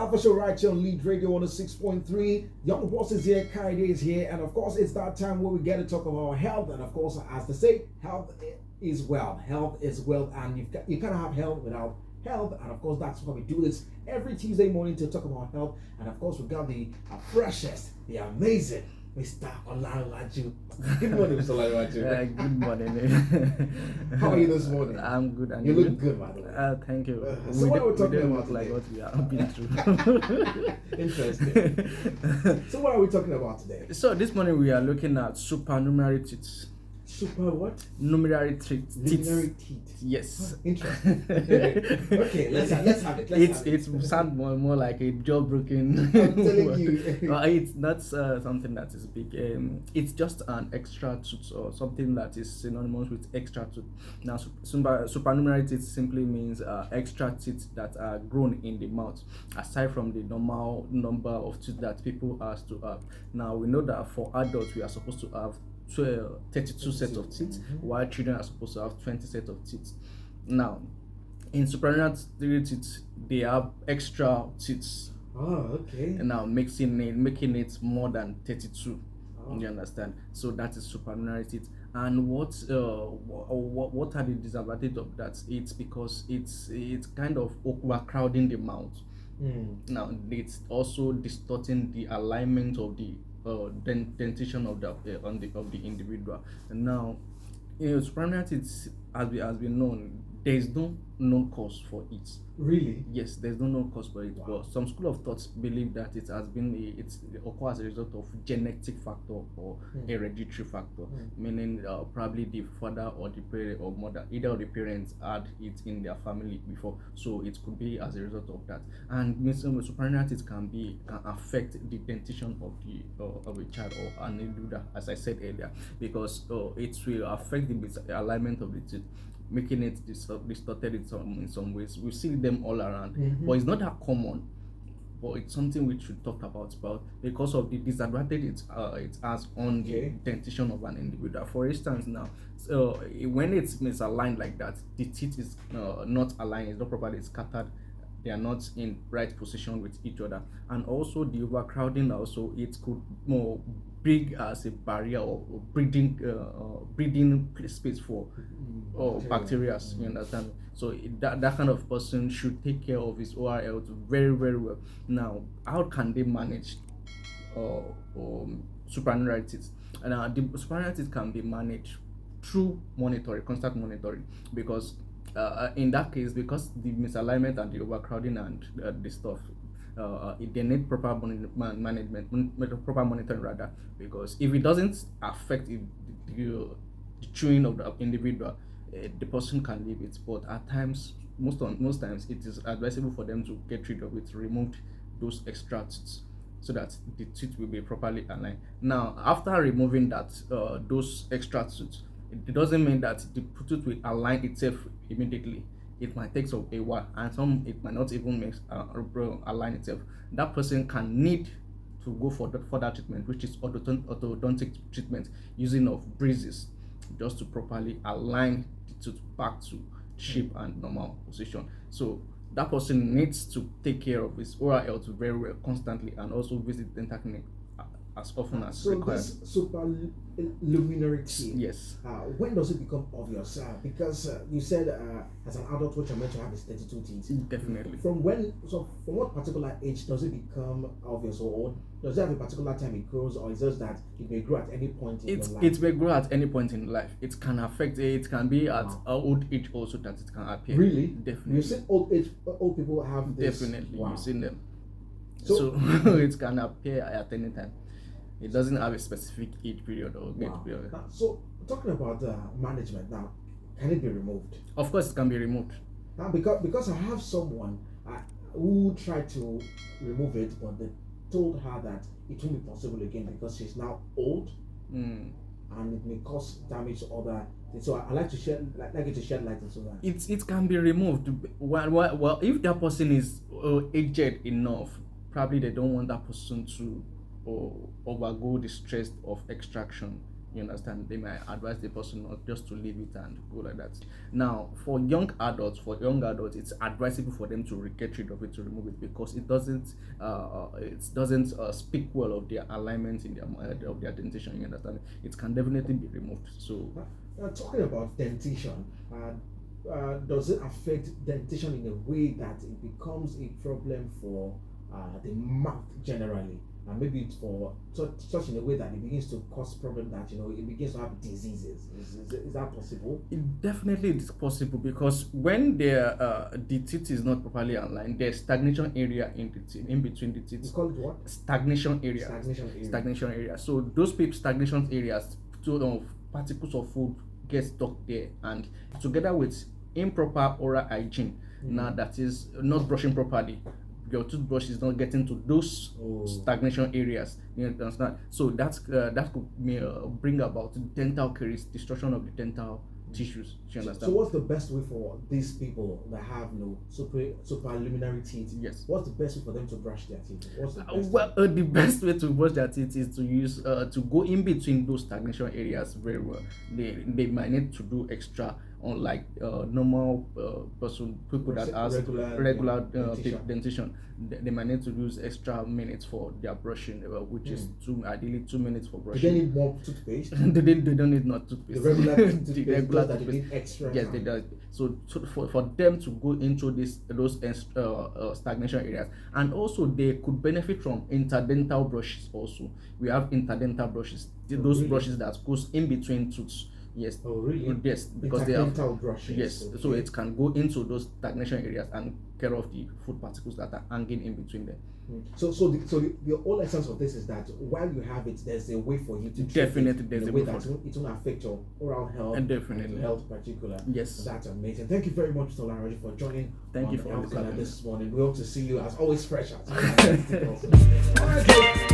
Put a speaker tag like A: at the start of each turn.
A: Alpha Show right here on Lead Radio 106.3. Young Boss is here, Kaide is here, and of course it's that time where we get to talk about health. And of course, as they say, health is wealth. Health is wealth, and you cannot have health without health. And of course, that's why we do this every Tuesday morning to talk about health. And of course, we got the freshest, the amazing Mr. Olaraju. Good morning, Mr. Olaraju.
B: Good morning.
A: How are you this morning?
B: I'm good. And
A: you look good, by the way.
B: Thank you.
A: So what are we talking about today?
B: Like what we have been through.
A: Interesting. So what are we talking about today?
B: So this morning we are looking at supernumerary teeth.
A: Super what?
B: Numerary teeth.
A: Numerary teeth.
B: Yes.
A: Interesting. Okay, let's have it.
B: It sounds more like a jailbroken.
A: I'm telling you.
B: It's not something that is big. It's just an extra tooth or something that is synonymous with extra tooth. Now, supernumerary teeth simply means extra teeth that are grown in the mouth, aside from the normal number of teeth that people are to have. Now, we know that for adults we are supposed to have 32 sets of teeth, while children are supposed to have 20 sets of teeth. Now, in supernumerary teeth, they have extra teeth.
A: Oh, okay.
B: And now making it more than 32. Oh. You understand? So that is supernumerary teeth. And what are the disadvantages of that? It's because it's kind of overcrowding the mouth. Now it's also distorting the alignment of the dentition of the individual. And now, supernumerary teeth, as we know, there is no known cause for it.
A: Really?
B: Yes, there's no known cause for it. Wow. But some school of thoughts believe that it occurs as a result of genetic factor or hereditary factor, meaning probably the father or the parent or mother, either of the parents had it in their family before, so it could be as a result of that. And supernumerary teeth can affect the dentition of a child or an individual, as I said earlier, because it will affect the alignment of the teeth, making it distorted in some ways. We see them all around, but it's not that common. But it's something we should talk about because of the disadvantage it has on the dentition of an individual. For instance, now, when it's misaligned like that, the teeth is not aligned, it's not properly scattered. They are not in right position with each other, and also the overcrowding. Also, it could big as a barrier or breeding space for bacteria. You understand? So that kind of person should take care of his oral health very, very well. Now, how can they manage supernumerary teeth? And the supernumerary teeth can be managed through constant monitoring, because in that case, because the misalignment and the overcrowding and the stuff, they need proper proper monitoring rather, because if it doesn't affect the chewing of the individual, the person can leave it. But at times, most times, it is advisable for them to get rid of it, remove those extra teeth, so that the teeth will be properly aligned. Now, after removing that, those extra teeth, it doesn't mean that the tooth will align itself immediately. It might take a while, and it might not even align itself. That person can need to go for that treatment, which is orthodontic treatment, using of braces, just to properly align the tooth back to shape and normal position. So that person needs to take care of his oral health very well constantly, and also visit dental clinic as often as required.
A: So this supernumerary teeth,
B: yes.
A: When does it become obvious? Because you said as an adult, what you're meant to have is 32 teeth.
B: Definitely.
A: From what particular age does it become obvious, or does it have a particular time it grows, or is it just that it may grow at any point in your life?
B: It may grow at any point in life. It can affect. It can be at old age also that it can appear.
A: Really?
B: Definitely.
A: You've seen old people have this?
B: Definitely.
A: Wow.
B: You've seen them. So it can appear at any time. It doesn't have a specific age period or age period.
A: So talking about management now, can it be removed?
B: Of course, it can be removed.
A: Now, because I have someone who tried to remove it, but they told her that it won't be possible again because she's now old, and it may cause damage to other. So I like you to shed light on that.
B: It can be removed. Well, if that person is aged enough, probably they don't want that person to overgo the stress of extraction. You understand? They might advise the person not just to leave it and go like that. Now, for young adults, it's advisable for them to get rid of it, to remove it, because it doesn't speak well of their alignment in their of their dentition. You understand? It can definitely be removed. So,
A: talking about dentition, does it affect dentition in a way that it becomes a problem for the mouth generally? And maybe it's for such in a way that it begins to cause problem that it begins to have diseases. Is that possible?
B: It definitely is possible, because when the teeth is not properly aligned, there's stagnation area in between the teeth.
A: It's called what?
B: Stagnation area. Stagnation area. So those stagnation areas, particles of food get stuck there, and together with improper oral hygiene, now that is not brushing properly, your toothbrush is not getting to those stagnation areas. You understand? So that could bring about dental caries, destruction of the dental tissues. You understand?
A: So what's the best way for these people that have no supernumerary teeth?
B: Yes.
A: What's the best way for them to brush their teeth? What's the best
B: the best way to brush their teeth is to use to go in between those stagnation areas very well. They might need to do extra, unlike normal people that has regular dentition. They might need to use extra minutes for their brushing, which is ideally 2 minutes for brushing.
A: Do they need more toothpaste?
B: they don't need not toothpaste.
A: The regular toothpaste,
B: the regular
A: that
B: toothpaste.
A: they need extra
B: Yes,
A: time.
B: they do. So for them to go into those stagnation areas, and also they could benefit from interdental brushes. Also, we have interdental brushes. Those brushes that goes in between tooths. Yes.
A: Oh, really?
B: Yes, because they have
A: brushes.
B: yes.
A: Okay.
B: So it can go into those stagnation areas and care of the food particles that are hanging in between them.
A: So the whole essence of this is that while you have it, there's a way for you to
B: Definitely
A: treat it in a way that it won't affect your oral health
B: And definitely.
A: and health in particular.
B: Yes.
A: That's amazing. Thank you very much, Tolaraji, for joining.
B: Thank you for
A: Health
B: having
A: Corner
B: me.
A: this morning. We hope to see you as always fresh. All right,